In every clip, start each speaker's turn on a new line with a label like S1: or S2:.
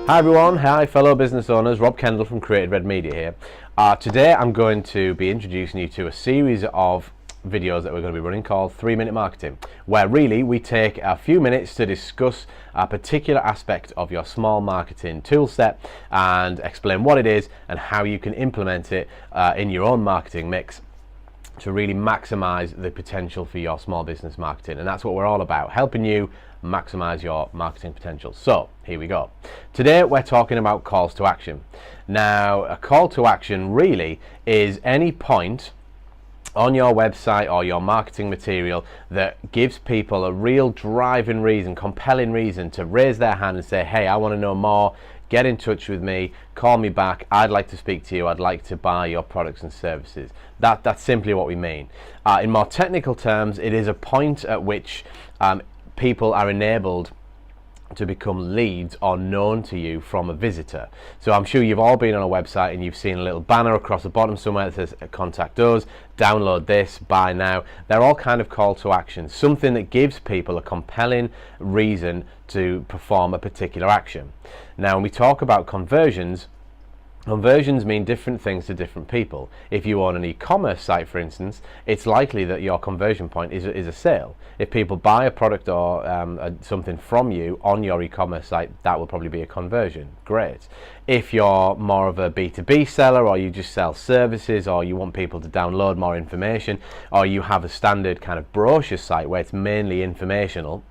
S1: Hi everyone, hi fellow business owners, Rob Kendall from Creative Red Media here. Today I'm going to be introducing you to a series of videos that we're going to be running called 3-Minute Marketing, where really we take a few minutes to discuss a particular aspect of your small marketing tool set and explain what it is and how you can implement it in your own marketing mix to really maximize the potential for your small business marketing. And that's what we're all about, helping you maximize your marketing potential. So here we go. Today we're talking about calls to action. Now, a call to action really is any point on your website or your marketing material that gives people a real driving reason, compelling reason to raise their hand and say, hey, I want to know more, get in touch with me, call me back, I'd like to speak to you, I'd like to buy your products and services. That's simply what we mean. In more technical terms, it is a point at which people are enabled to become leads or known to you from a visitor. So I'm sure you've all been on a website and you've seen a little banner across the bottom somewhere that says contact us, download this, buy now. They're all kind of call to action, something that gives people a compelling reason to perform a particular action. Now, when we talk about conversions mean different things to different people. If you own an e-commerce site, for instance, it's likely that your conversion point is a sale. If people buy a product or something from you on your e-commerce site, that will probably be a conversion. Great. If you're more of a B2B seller, or you just sell services, or you want people to download more information, or you have a standard kind of brochure site where it's mainly informational,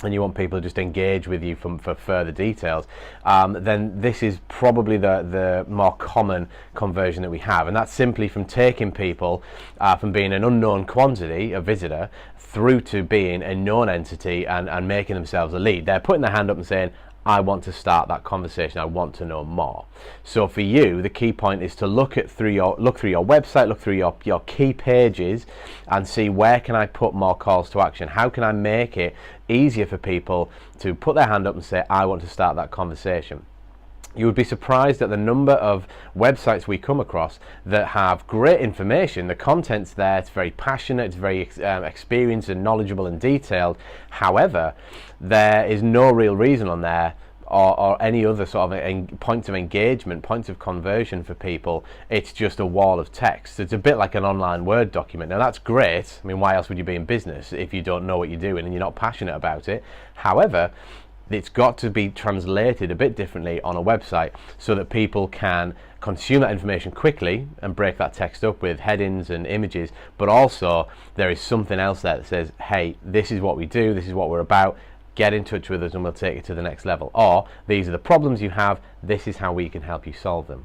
S1: and you want people to just engage with you for further details, then this is probably the more common conversion that we have. And that's simply from taking people from being an unknown quantity, a visitor, through to being a known entity and making themselves a lead. They're putting their hand up and saying, I want to start that conversation, I want to know more. So for you, the key point is to look through your website, look through your key pages and see where can I put more calls to action. How can I make it easier for people to put their hand up and say, I want to start that conversation. You would be surprised at the number of websites we come across that have great information. The content's there, it's very passionate, it's very experienced and knowledgeable and detailed. However, there is no real reason on there or any other sort of points of engagement, points of conversion for people. It's just a wall of text. It's a bit like an online Word document. Now that's great. I mean, why else would you be in business if you don't know what you're doing and you're not passionate about it? However, it's got to be translated a bit differently on a website so that people can consume that information quickly and break that text up with headings and images, but also there is something else there that says, hey, this is what we do, this is what we're about, get in touch with us and we'll take it to the next level. Or, these are the problems you have, this is how we can help you solve them.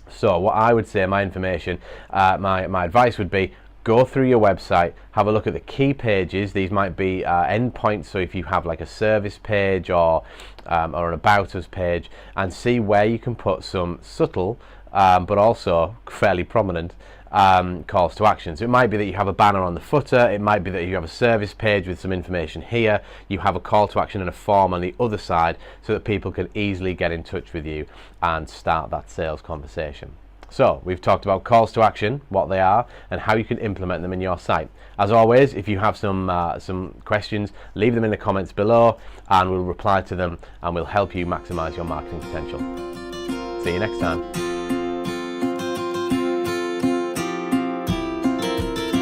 S1: So what I would say, my information, my advice would be, go through your website, have a look at the key pages. These might be endpoints, so if you have like a service page or an about us page, and see where you can put some subtle but also fairly prominent calls to action. So it might be that you have a banner on the footer, it might be that you have a service page with some information here, you have a call to action and a form on the other side so that people can easily get in touch with you and start that sales conversation. So we've talked about calls to action, what they are, and how you can implement them in your site. As always, if you have some questions, leave them in the comments below and we'll reply to them and we'll help you maximize your marketing potential. See you next time.